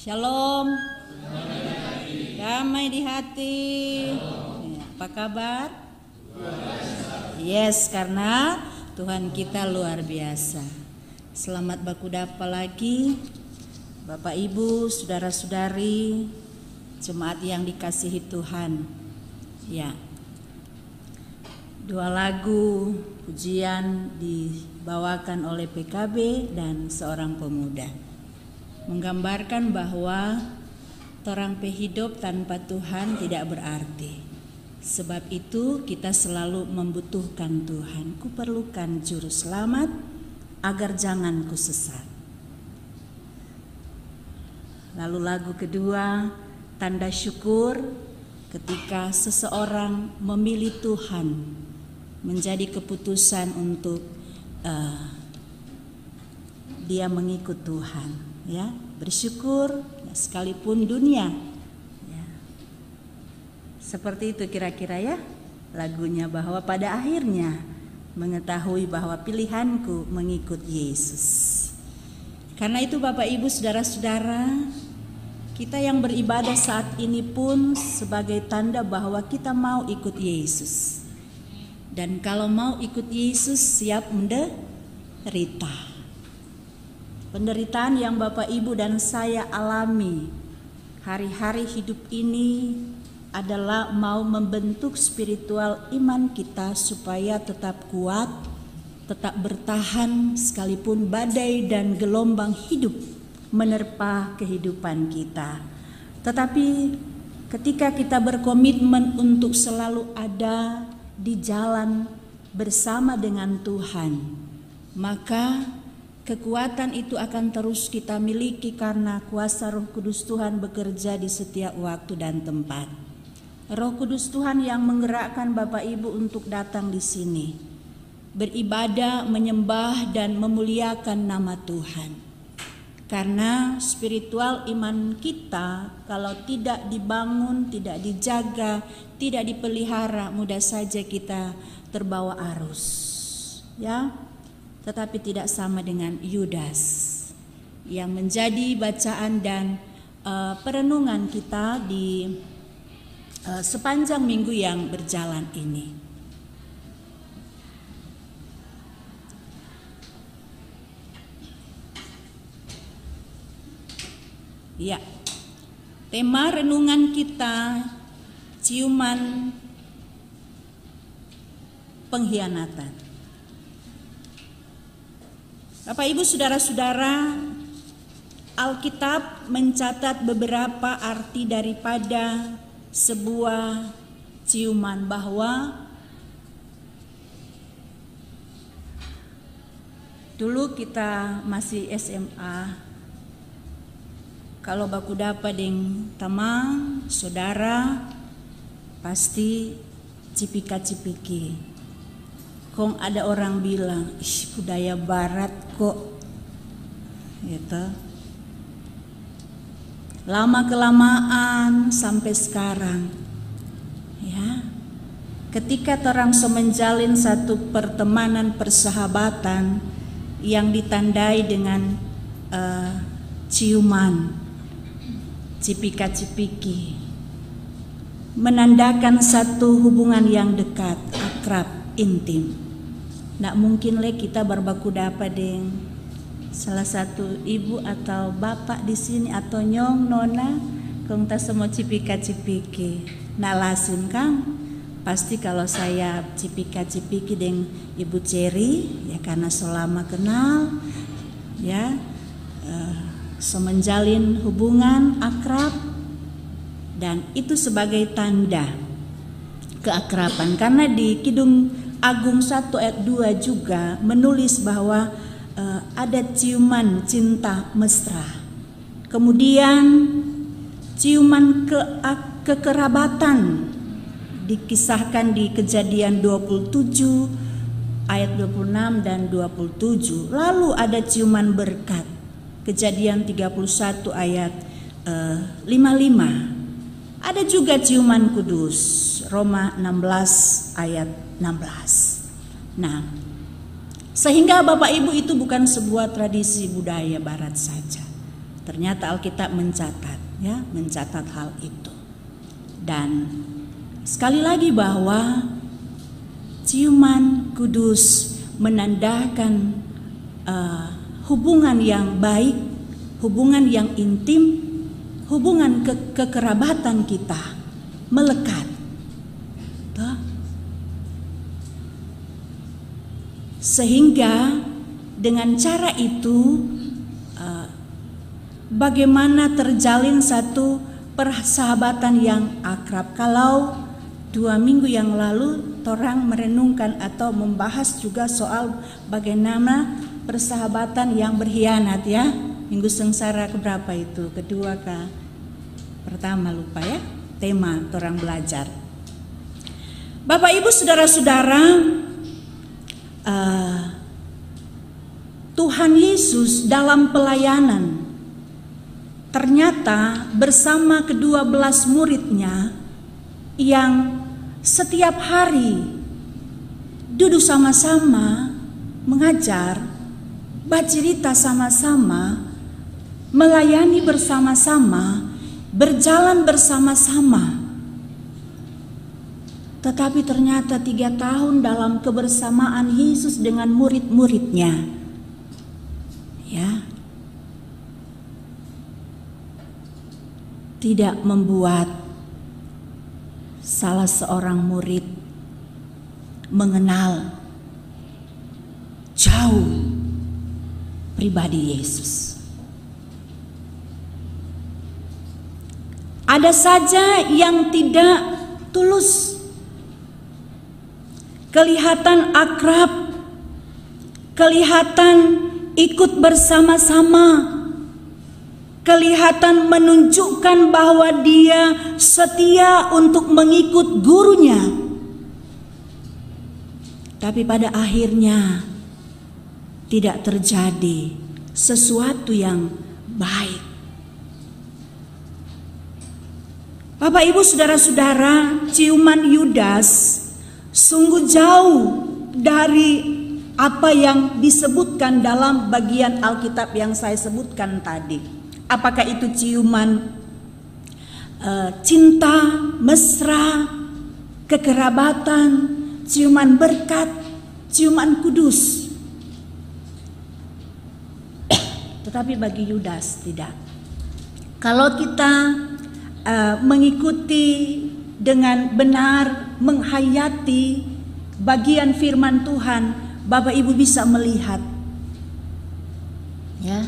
Shalom. Damai di hati. Apa kabar? Yes, karena Tuhan kita luar biasa. Selamat bakudapa lagi, Bapak Ibu, saudara-saudari, jemaat yang dikasihi Tuhan. Ya, 2 lagu pujian dibawakan oleh PKB dan seorang pemuda, menggambarkan bahwa orang hidup tanpa Tuhan tidak berarti. Sebab itu kita selalu membutuhkan Tuhan. Kuperlukan juru selamat agar jangan kusesat. Lalu lagu kedua, tanda syukur ketika seseorang memilih Tuhan, menjadi keputusan untuk dia mengikut Tuhan. Ya, bersyukur ya, sekalipun dunia ya. Seperti itu kira-kira ya lagunya, bahwa pada akhirnya mengetahui bahwa pilihanku mengikut Yesus. Karena itu Bapak Ibu saudara-saudara, kita yang beribadah saat ini pun sebagai tanda bahwa kita mau ikut Yesus. Dan kalau mau ikut Yesus, siap menderita. Penderitaan yang Bapak Ibu dan saya alami hari-hari hidup ini adalah mau membentuk spiritual iman kita supaya tetap kuat, tetap bertahan sekalipun badai dan gelombang hidup menerpa kehidupan kita. Tetapi ketika kita berkomitmen untuk selalu ada di jalan bersama dengan Tuhan, maka kekuatan itu akan terus kita miliki karena kuasa Roh Kudus Tuhan bekerja di setiap waktu dan tempat. Roh Kudus Tuhan yang menggerakkan Bapak Ibu untuk datang di sini, beribadah, menyembah dan memuliakan nama Tuhan. Karena spiritual iman kita kalau tidak dibangun, tidak dijaga, tidak dipelihara, mudah saja kita terbawa arus. Ya. Tetapi tidak sama dengan Yudas yang menjadi bacaan dan perenungan kita di sepanjang minggu yang berjalan ini. Ya, tema renungan kita ciuman pengkhianatan. Bapak Ibu saudara-saudara, Alkitab mencatat beberapa arti daripada sebuah ciuman, bahwa dulu kita masih SMA, kalau baku dapat deng tamang, saudara, pasti cipika-cipiki. Kong ada orang bilang, budaya barat kok, gitu. Lama-kelamaan sampai sekarang, ya, ketika orang menjalin satu pertemanan persahabatan yang ditandai dengan ciuman, cipika-cipiki, menandakan satu hubungan yang dekat, akrab, intim. Nggak mungkin kita berbaku dapat dengan salah satu ibu atau bapak di sini atau nyong nona kong ta semua cipika-cipiki. Nah lasim Kang, pasti kalau saya cipika-cipiki dengan Ibu Cherry ya karena selama kenal ya, menjalin hubungan akrab, dan itu sebagai tanda keakraban. Karena di Kidung Agung 1 ayat 2 juga menulis bahwa ada ciuman cinta mesra. Kemudian ciuman kekerabatan dikisahkan di Kejadian 27 ayat 26 dan 27. Lalu ada ciuman berkat, Kejadian 31 ayat 55. Ada juga ciuman kudus, Roma 16 ayat 16. Nah, sehingga Bapak Ibu itu bukan sebuah tradisi budaya barat saja, Ternyata Alkitab mencatat, ya, mencatat hal itu. Dan sekali lagi bahwa ciuman kudus menandakan hubungan yang baik, hubungan yang intim, hubungan kekerabatan kita melekat. Tuh. Sehingga dengan cara itu bagaimana terjalin satu persahabatan yang akrab. Kalau 2 minggu yang lalu torang merenungkan atau membahas juga soal bagaimana persahabatan yang berkhianat, ya. Minggu sengsara keberapa itu? Kedua kah? Pertama lupa, ya. Tema torang belajar. Bapak Ibu saudara-saudara, Tuhan Yesus dalam pelayanan ternyata bersama ke-12 muridnya yang setiap hari duduk sama-sama, mengajar, bercerita sama-sama, melayani bersama-sama, berjalan bersama-sama. Tetapi ternyata 3 tahun dalam kebersamaan Yesus dengan murid-muridnya, ya, tidak membuat salah seorang murid mengenal jauh pribadi Yesus. Ada saja yang tidak tulus, kelihatan akrab, kelihatan ikut bersama-sama, kelihatan menunjukkan bahwa dia setia untuk mengikut gurunya. Tapi pada akhirnya tidak terjadi sesuatu yang baik. Bapak Ibu saudara-saudara, ciuman Yudas sungguh jauh dari apa yang disebutkan dalam bagian Alkitab yang saya sebutkan tadi. Apakah itu ciuman cinta, mesra, kekerabatan, ciuman berkat, ciuman kudus. Tetapi bagi Yudas tidak. Kalau kita mengikuti dengan benar, menghayati bagian firman Tuhan, Bapak Ibu bisa melihat, ya,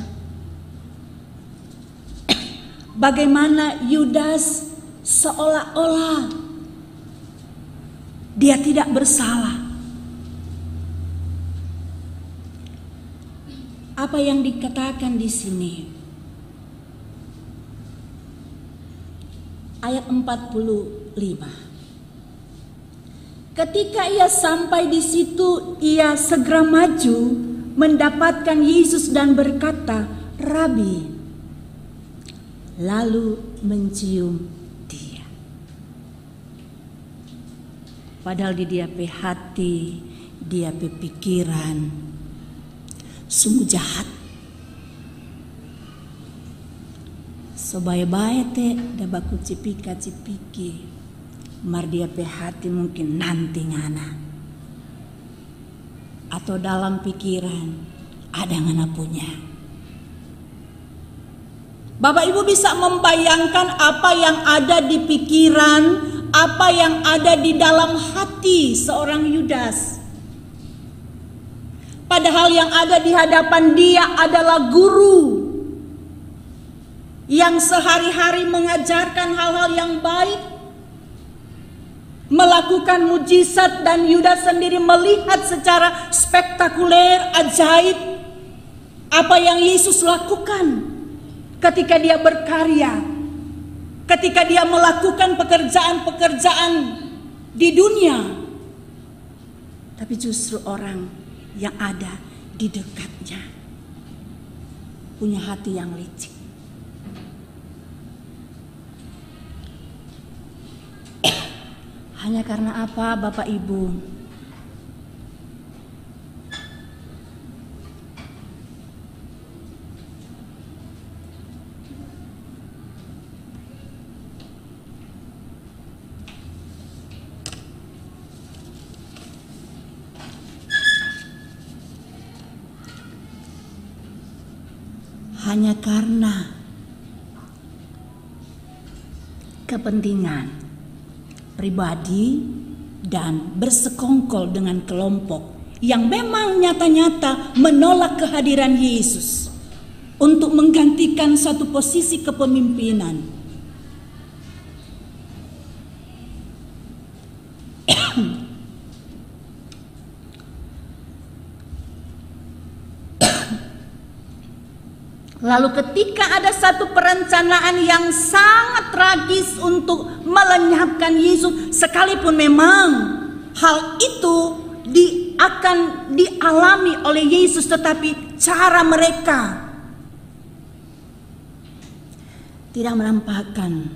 bagaimana Yudas seolah-olah dia tidak bersalah. Apa yang dikatakan di sini? Ayat 45. Ketika ia sampai di situ, ia segera maju mendapatkan Yesus dan berkata, "Rabi," lalu mencium dia. Padahal di dia pe hati, dia pe pikiran sungguh jahat. Sobaya-baya te da baku cipika-cipiki, mar dia pe hati mungkin nanti ngana, atau dalam pikiran ada ngana punya. Bapak Ibu bisa membayangkan apa yang ada di pikiran, apa yang ada di dalam hati seorang Yudas. Padahal yang ada di hadapan dia adalah guru yang sehari-hari mengajarkan hal-hal yang baik, melakukan mujizat, dan Yudas sendiri melihat secara spektakuler, ajaib apa yang Yesus lakukan ketika dia berkarya, ketika dia melakukan pekerjaan-pekerjaan di dunia. Tapi justru orang yang ada di dekatnya punya hati yang licik. Hanya karena apa, Bapak Ibu? hanya karena kepentingan pribadi dan bersekongkol dengan kelompok yang memang nyata-nyata menolak kehadiran Yesus untuk menggantikan satu posisi kepemimpinan. Lalu ketika ada satu perencanaan yang sangat tragis untuk melenyapkan Yesus, sekalipun memang hal itu akan dialami oleh Yesus, tetapi cara mereka tidak menampakkan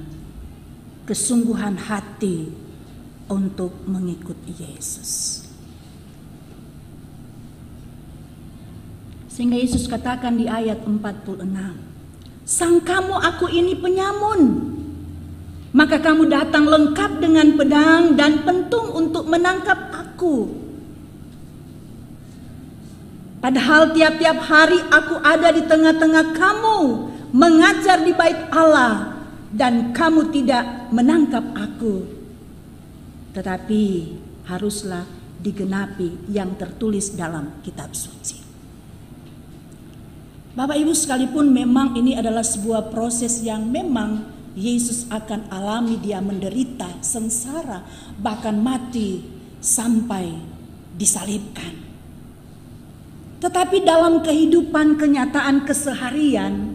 kesungguhan hati untuk mengikut Yesus. Sehingga Yesus katakan di ayat 46, "Sangkamu aku ini penyamun, maka kamu datang lengkap dengan pedang dan pentung untuk menangkap aku. Padahal tiap-tiap hari aku ada di tengah-tengah kamu, mengajar di bait Allah, dan kamu tidak menangkap aku. Tetapi haruslah digenapi yang tertulis dalam kitab suci." Bapak Ibu sekalipun memang ini adalah sebuah proses yang memang Yesus akan alami, dia menderita, sengsara, bahkan mati sampai disalibkan. Tetapi dalam kehidupan kenyataan keseharian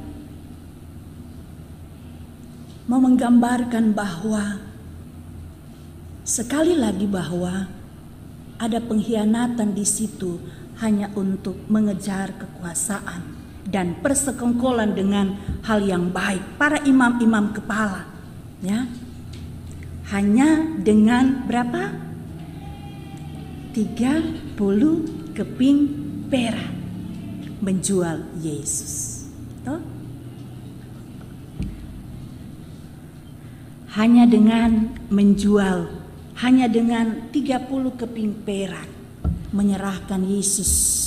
mau menggambarkan bahwa sekali lagi bahwa ada pengkhianatan di situ hanya untuk mengejar kekuasaan dan persekongkolan dengan hal yang baik para imam-imam kepala, ya, hanya dengan berapa? 30 keping perak menjual Yesus. Toh? Hanya dengan menjual, hanya dengan 30 keping perak menyerahkan Yesus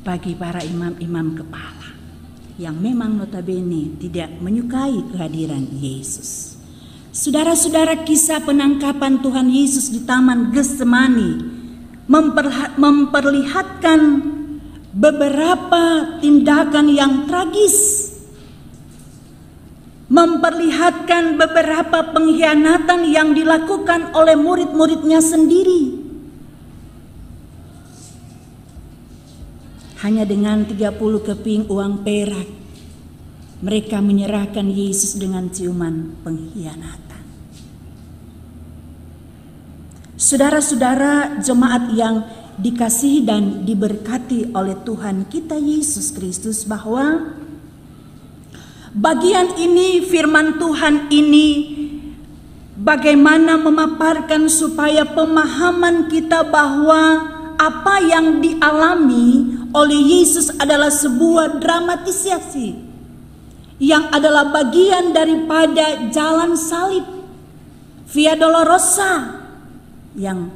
bagi para imam-imam kepala yang memang notabene tidak menyukai kehadiran Yesus. Saudara-saudara, kisah penangkapan Tuhan Yesus di Taman Getsemani memperlihatkan beberapa tindakan yang tragis, memperlihatkan beberapa pengkhianatan yang dilakukan oleh murid-muridnya sendiri. Hanya dengan 30 keping uang perak mereka menyerahkan Yesus dengan ciuman pengkhianatan. Saudara-saudara jemaat yang dikasihi dan diberkati oleh Tuhan kita Yesus Kristus, bahwa bagian ini firman Tuhan ini bagaimana memaparkan supaya pemahaman kita bahwa apa yang dialami oleh Yesus adalah sebuah dramatisasi yang adalah bagian daripada jalan salib, Via Dolorosa, yang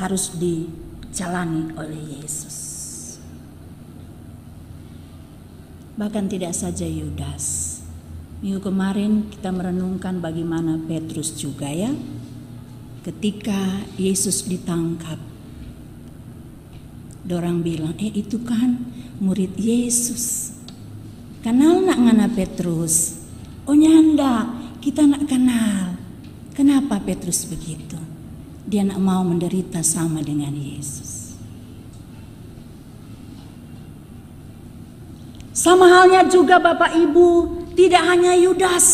harus dijalani oleh Yesus. Bahkan tidak saja Yudas. Minggu kemarin kita merenungkan bagaimana Petrus juga, ya, ketika Yesus ditangkap, dorang bilang, itu kan murid Yesus. Kenal nak ngana Petrus? Oh nyanda, kita nak kenal. Kenapa Petrus begitu? Dia nak mau menderita sama dengan Yesus. Sama halnya juga Bapak Ibu, tidak hanya Yudas.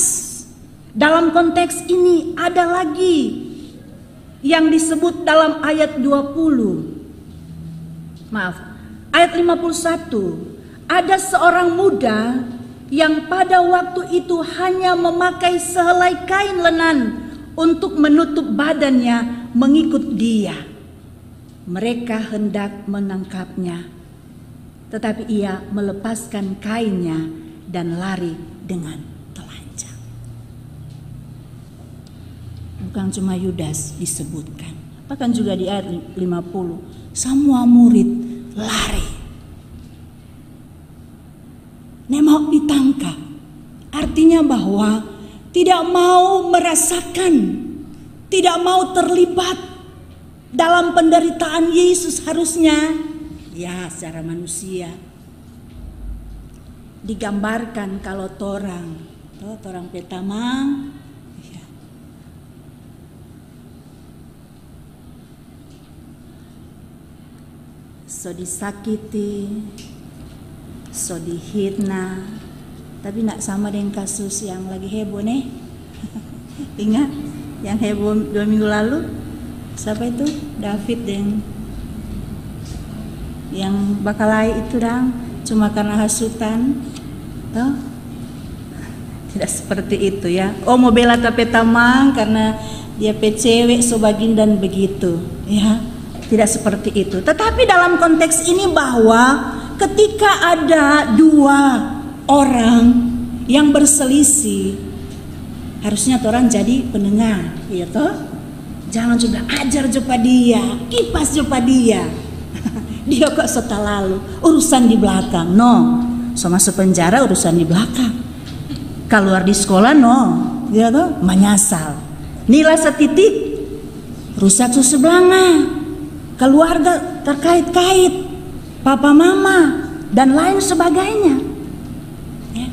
Dalam konteks ini ada lagi yang disebut dalam ayat 51. Ada seorang muda yang pada waktu itu hanya memakai sehelai kain lenan untuk menutup badannya mengikut dia. Mereka hendak menangkapnya, tetapi ia melepaskan kainnya dan lari dengan telanjang. Bukan cuma Yudas disebutkan, bahkan juga di ayat 50, semua murid lari. artinya bahwa tidak mau merasakan, tidak mau terlibat dalam penderitaan Yesus harusnya. Ya, secara manusia digambarkan kalau torang petamang, ya, so disakiti, so dihina, tapi nak sama dengan kasus yang lagi heboh nih. Ingat yang heboh 2 minggu lalu? Siapa itu? David yang bakalai itu dang, cuma karena hasutan. Toh? Tidak seperti itu ya. Oh, mau bela tapi tamang karena dia cewek so bagin dan begitu ya. Tidak seperti itu. Tetapi dalam konteks ini bahwa ketika ada 2 orang yang berselisih, harusnya orang jadi pendengar, ya toh? Jangan juga ajar jopa dia, kipas jopa dia. Dia kok setelah lalu urusan di belakang, no. So masuk penjara urusan di belakang. Keluar di sekolah, no, ya toh? Menyasal. Nilai setitik, rusak sebelanga, keluarga terkait-kait, papa mama dan lain sebagainya. Ya.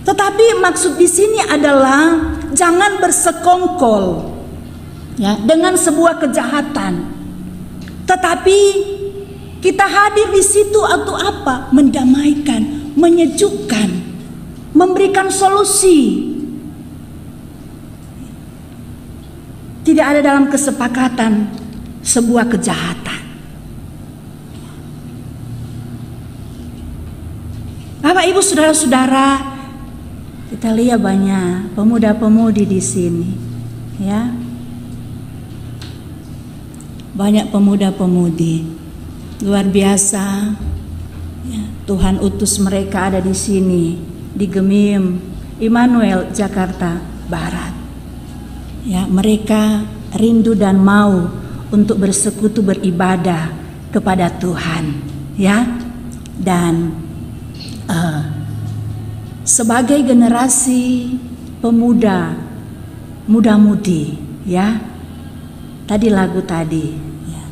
Tetapi maksud di sini adalah jangan bersekongkol ya dengan sebuah kejahatan. Tetapi kita hadir di situ untuk apa? Mendamaikan, menyejukkan, memberikan solusi. Tidak ada dalam kesepakatan sebuah kejahatan. Bapak, Ibu, saudara-saudara, kita lihat banyak pemuda-pemudi di sini, ya. Banyak pemuda-pemudi luar biasa. Ya, Tuhan utus mereka ada di sini di Gemim, Immanuel, Jakarta Barat. Ya, mereka rindu dan mau untuk bersekutu beribadah kepada Tuhan, ya. Dan sebagai generasi pemuda, muda-mudi, ya. Tadi lagu tadi, ya.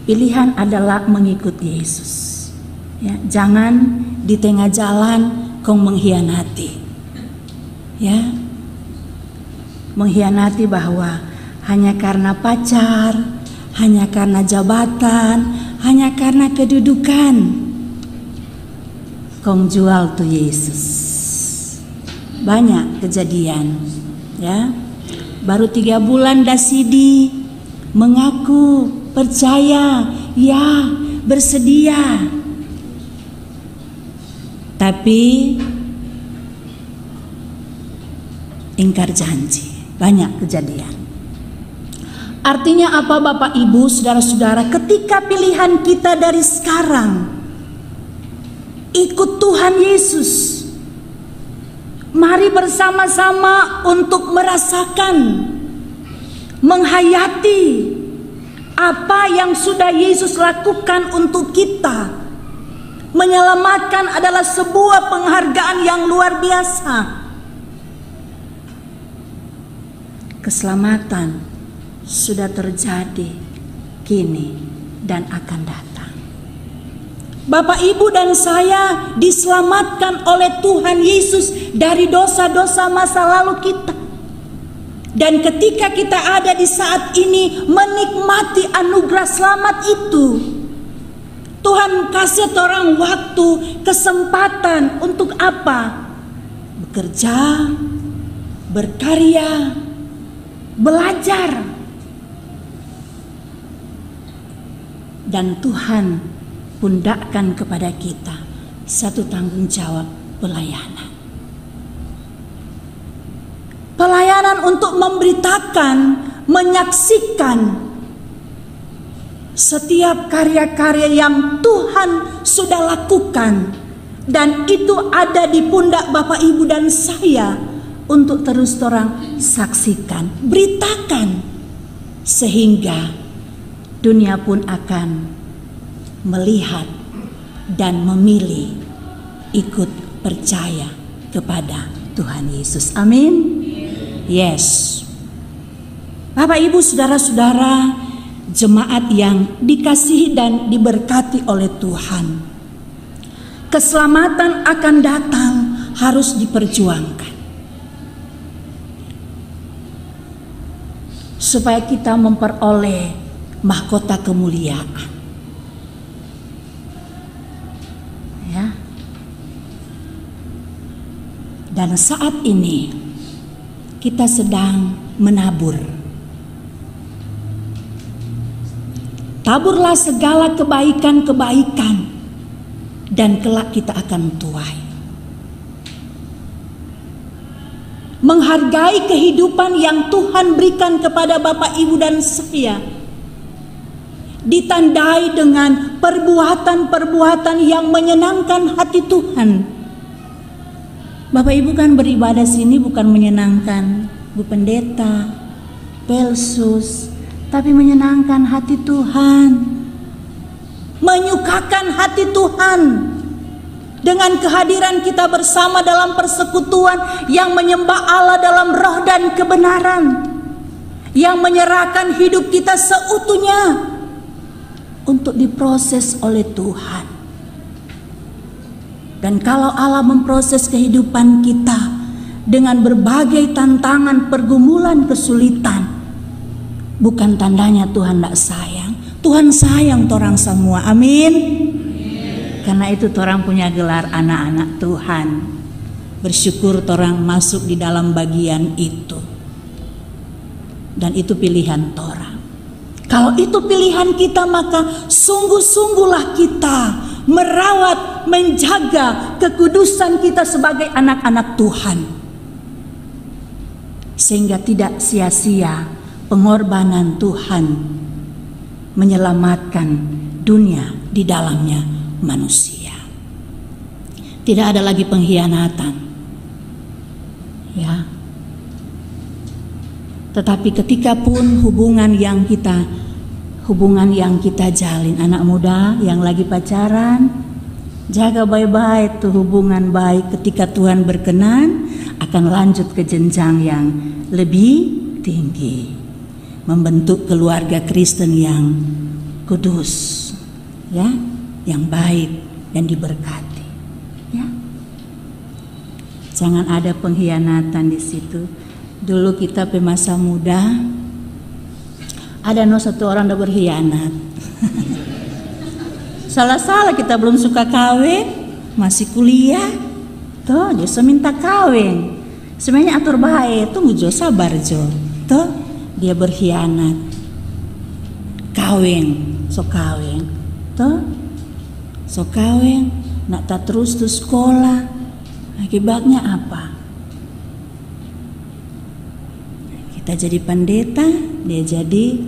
Pilihan adalah mengikut Yesus. Ya, jangan di tengah jalan kau mengkhianati. Ya. Mengkhianati bahwa hanya karena pacar, hanya karena jabatan, hanya karena kedudukan kau jual tuh Yesus. Banyak kejadian, ya. Baru 3 bulan Dasidi mengaku percaya, ya, bersedia. Tapi ingkar janji. Banyak kejadian. Artinya apa, Bapak Ibu, saudara-saudara? Ketika pilihan kita dari sekarang ikut Tuhan Yesus, mari bersama-sama untuk merasakan, menghayati apa yang sudah Yesus lakukan untuk kita. Menyelamatkan adalah sebuah penghargaan yang luar biasa. Keselamatan sudah terjadi kini dan akan datang. Bapak, Ibu, dan saya diselamatkan oleh Tuhan Yesus dari dosa-dosa masa lalu kita. Dan ketika kita ada di saat ini menikmati anugerah selamat itu, Tuhan kasih orang waktu, kesempatan untuk apa? Bekerja, berkarya, belajar. Dan Tuhan pundakkan kepada kita satu tanggung jawab pelayanan. Pelayanan untuk memberitakan, menyaksikan setiap karya-karya yang Tuhan sudah lakukan. Dan itu ada di pundak Bapak, Ibu, dan saya untuk terus terang saksikan, beritakan, sehingga dunia pun akan melihat dan memilih ikut percaya kepada Tuhan Yesus. Amin. Yes. Bapak Ibu saudara-saudara, jemaat yang dikasihi dan diberkati oleh Tuhan, keselamatan akan datang harus diperjuangkan supaya kita memperoleh mahkota kemuliaan. Ya. Dan saat ini kita sedang menabur. Taburlah segala kebaikan-kebaikan dan kelak kita akan tuai. Menghargai kehidupan yang Tuhan berikan kepada Bapak, Ibu dan saya, ditandai dengan perbuatan-perbuatan yang menyenangkan hati Tuhan. Bapak Ibu kan beribadah sini bukan menyenangkan Bu Pendeta, Pelsus, tapi menyenangkan hati Tuhan, menyukakan hati Tuhan dengan kehadiran kita bersama dalam persekutuan yang menyembah Allah dalam roh dan kebenaran, yang menyerahkan hidup kita seutuhnya untuk diproses oleh Tuhan. Dan kalau Allah memproses kehidupan kita dengan berbagai tantangan, pergumulan, kesulitan, bukan tandanya Tuhan tidak sayang. Tuhan sayang torang semua. Amin. Karena itu torang punya gelar anak-anak Tuhan. Bersyukur torang masuk di dalam bagian itu. Dan itu pilihan torang. Kalau itu pilihan kita, maka sungguh-sungguhlah kita merawat, menjaga kekudusan kita sebagai anak-anak Tuhan. Sehingga tidak sia-sia pengorbanan Tuhan menyelamatkan dunia di dalamnya manusia. Tidak ada lagi pengkhianatan, ya. Tetapi ketika pun hubungan yang kita jalin, anak muda yang lagi pacaran, jaga baik-baik tuh hubungan baik. Ketika Tuhan berkenan, akan lanjut ke jenjang yang lebih tinggi, membentuk keluarga Kristen yang kudus, ya, yang baik dan diberkati, ya. Jangan ada pengkhianatan di situ. Dulu kita masa muda, ada satu orang udah berkhianat. Salah-salah kita belum suka kawin, masih kuliah, tuh dia minta kawin. Sebenarnya atur baik, tunggu Jo, sabar Jo. Tuh dia berkhianat, kawin, sok kawin, tuh sok kawin, nak tak terus tuh sekolah. Akibatnya apa? Kita jadi pendeta, dia jadi,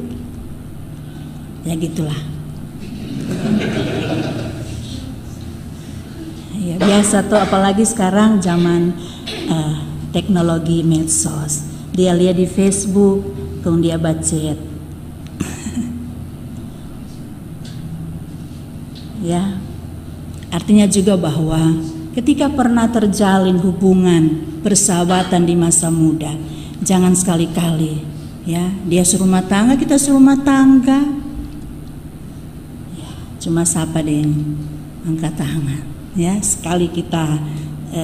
ya gitulah. Ya biasa tuh, apalagi sekarang zaman teknologi medsos. Dia lihat di Facebook, kemudian dia bacet. Ya, artinya juga bahwa ketika pernah terjalin hubungan persahabatan di masa muda, jangan sekali-kali, ya, dia serumah tangga, kita serumah tangga, ya, cuma sapa deh, angkat tangan, ya, sekali kita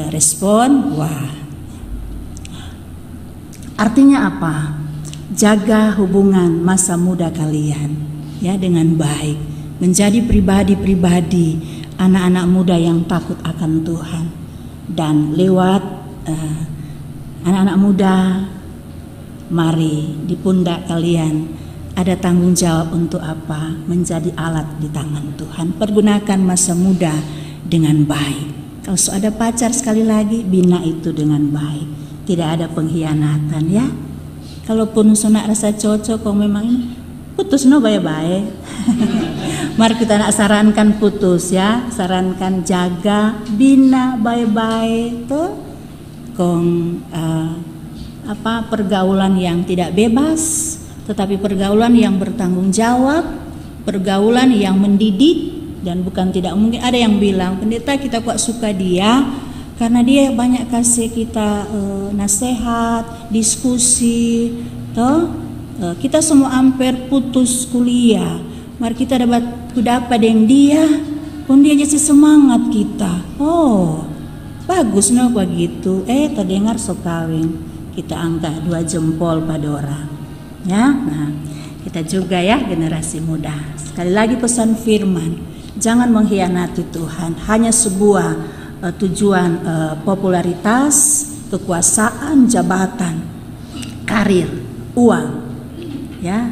respon, wah. Artinya apa? Jaga hubungan masa muda kalian, ya, dengan baik, menjadi pribadi-pribadi anak-anak muda yang takut akan Tuhan. Dan lewat anak-anak muda, mari di pundak kalian ada tanggung jawab untuk apa? Menjadi alat di tangan Tuhan. Pergunakan masa muda dengan baik. Kalau ada pacar, sekali lagi bina itu dengan baik. Tidak ada pengkhianatan, ya. Kalaupun sunak rasa cocok, kok memang ini putus baik-baik. Mari kita nak sarankan putus, ya. Sarankan jaga, bina baik-baik tuh. Pergaulan yang tidak bebas, tetapi pergaulan yang bertanggung jawab, pergaulan yang mendidik. Dan bukan tidak mungkin ada yang bilang, pendeta kita kok suka dia Karena dia banyak kasih kita nasihat, diskusi, toh kita semua hampir putus kuliah. Mari kita dapat dengan dia, pun dia jadi semangat kita. Oh, bagus no begitu. Terdengar sok kawin, kita angkat 2 jempol pada orang. Ya, nah kita juga ya generasi muda. Sekali lagi pesan firman, jangan mengkhianati Tuhan. Hanya sebuah tujuan popularitas, kekuasaan, jabatan, karir, uang, ya.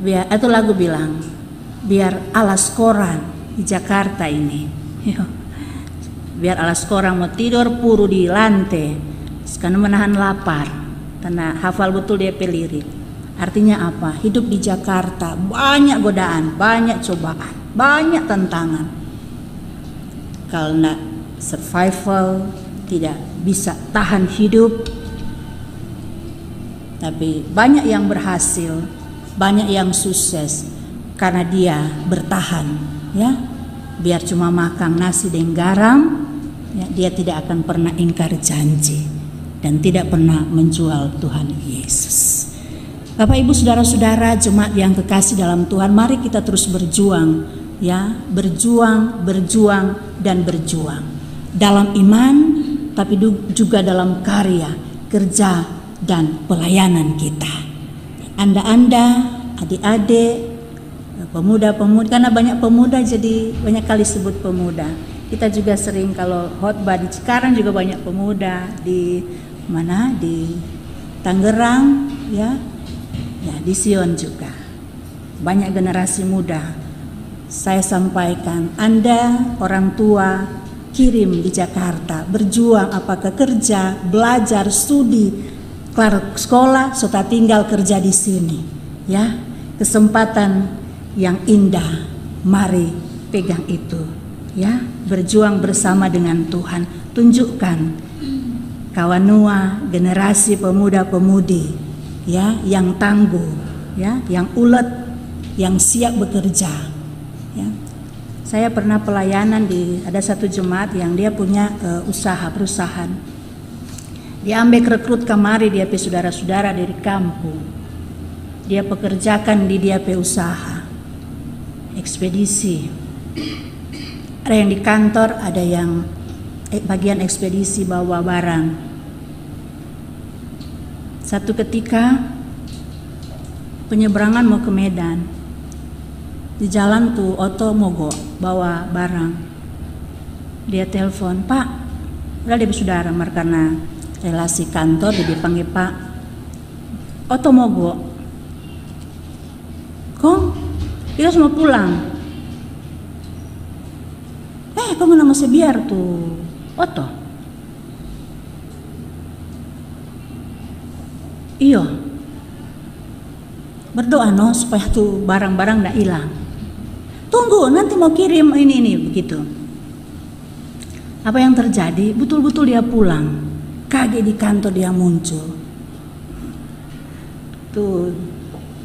Biar itu lagu bilang, biar alas koran di Jakarta ini, biar alas koran mau tidur puru di lantai, karena menahan lapar, karena hafal betul dia lirik. Artinya apa? Hidup di Jakarta banyak godaan, banyak cobaan, banyak tantangan. Karena survival, tidak bisa tahan hidup. Tapi banyak yang berhasil, banyak yang sukses karena dia bertahan, ya. Biar cuma makan nasi dan garam, ya, dia tidak akan pernah ingkar janji dan tidak pernah menjual Tuhan Yesus. Bapak Ibu saudara-saudara jemaat yang kekasih dalam Tuhan, mari kita terus berjuang, ya, berjuang dan berjuang dalam iman, tapi juga dalam karya, kerja dan pelayanan kita. Anda, adik-adik, pemuda-pemudi, karena banyak pemuda jadi banyak kali sebut pemuda. Kita juga sering kalau khotbah di Cikarang juga banyak pemuda, di mana, di Tangerang, ya di Sion juga banyak generasi muda. Saya sampaikan, Anda orang tua kirim di Jakarta, berjuang apakah kerja, belajar, studi, kelar sekolah, serta tinggal kerja di sini, ya. Kesempatan yang indah, mari pegang itu, ya. Berjuang bersama dengan Tuhan. Tunjukkan kawanua generasi pemuda-pemudi, ya, yang tangguh, ya, yang ulet, yang siap bekerja. Ya. Saya pernah pelayanan ada satu jemaat yang dia punya perusahaan. Dia ambil rekrut kemari dia pe saudara-saudara dari kampung. Dia pekerjakan di dia pe usaha. Ekspedisi. Ada yang di kantor, ada yang bagian ekspedisi bawa barang. Satu ketika penyeberangan mau ke Medan. Di jalan tuh oto mogok bawa barang. Dia telepon, Pak, udah dia saudara, karena relasi kantor dia dipanggil Pak. Oto mogok. Kok? Kita semua pulang. Kok nggak masih biar tuh oto? Iya. Berdoa no supaya tuh barang-barang nggak hilang. Tunggu, nanti mau kirim ini begitu. Apa yang terjadi? Betul-betul dia pulang. Kaget di kantor dia muncul. Tuh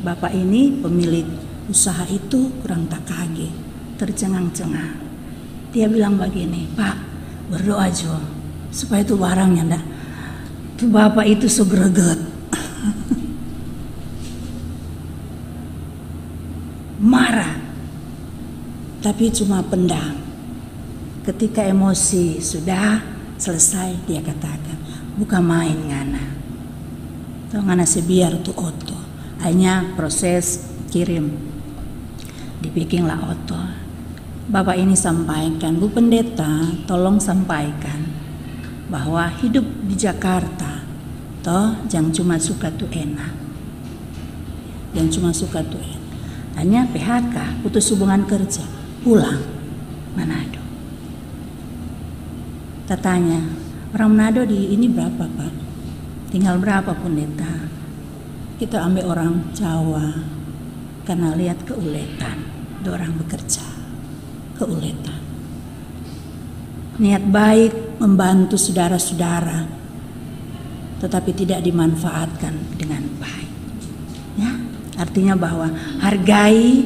bapak ini pemilik usaha itu kurang tak kaget, tercengang-cengang. Dia bilang begini, Pak, berdoa aja supaya itu barangnya ndak. Tuh bapak itu segreget. Marah. Tapi cuma pendam. Ketika emosi sudah selesai, dia katakan, bukan main ngana. Tuh ngana sebiar tuh oto. Hanya proses kirim. Dibikinlah oto. Bapak ini sampaikan, Bu Pendeta, tolong sampaikan bahwa hidup di Jakarta, toh jangan cuma suka tuh enak. Jangan cuma suka tuh enak. Hanya PHK, putus hubungan kerja, pulang Manado. Tatanya, orang Manado di ini berapa Pak? Tinggal berapa Pendeta? Kita ambil orang Jawa karena lihat keuletan, orang bekerja, keuletan. Niat baik membantu saudara-saudara, tetapi tidak dimanfaatkan dengan baik. Ya, artinya bahwa hargai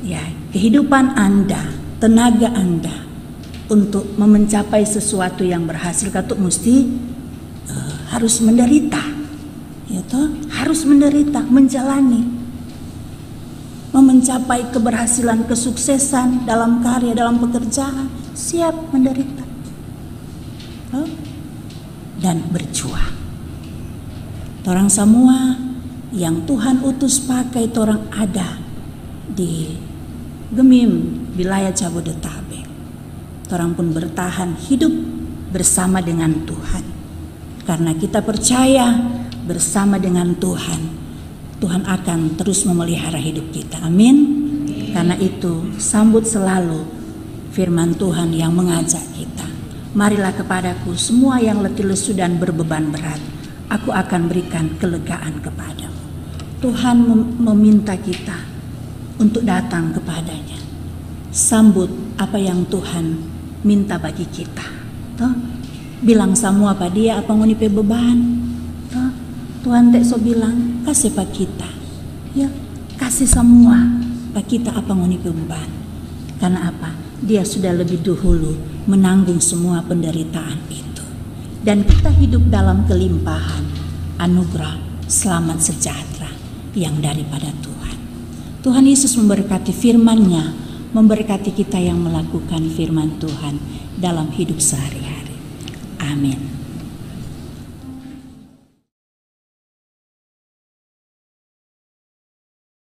ya kehidupan Anda, tenaga Anda, untuk mencapai sesuatu yang berhasil katuk mesti harus menderita, ya toh? Harus menderita, menjalani, mencapai keberhasilan, kesuksesan dalam karya, dalam pekerjaan, siap menderita dan berjuang. Orang semua yang Tuhan utus pakai orang ada di Gemim wilayah Jabodetabek. Orang pun bertahan hidup bersama dengan Tuhan. Karena kita percaya bersama dengan Tuhan, Tuhan akan terus memelihara hidup kita. Amin. Karena itu sambut selalu firman Tuhan yang mengajak kita. Marilah kepadaku semua yang letih lesu dan berbeban berat, aku akan berikan kelegaan kepadamu. Tuhan meminta kita untuk datang kepadanya. Sambut apa yang Tuhan minta bagi kita. Toh? Bilang semua apa dia apa ngunipe beban. Toh? Tuhan tak so bilang kasih pak kita. Ya, kasih semua pak kita apa ngunipe beban. Karena apa? Dia sudah lebih dahulu menanggung semua penderitaan itu. Dan kita hidup dalam kelimpahan anugerah selamat sejahtera yang daripada Tuhan. Tuhan Yesus memberkati firman-Nya, memberkati kita yang melakukan firman Tuhan dalam hidup sehari-hari. Amin.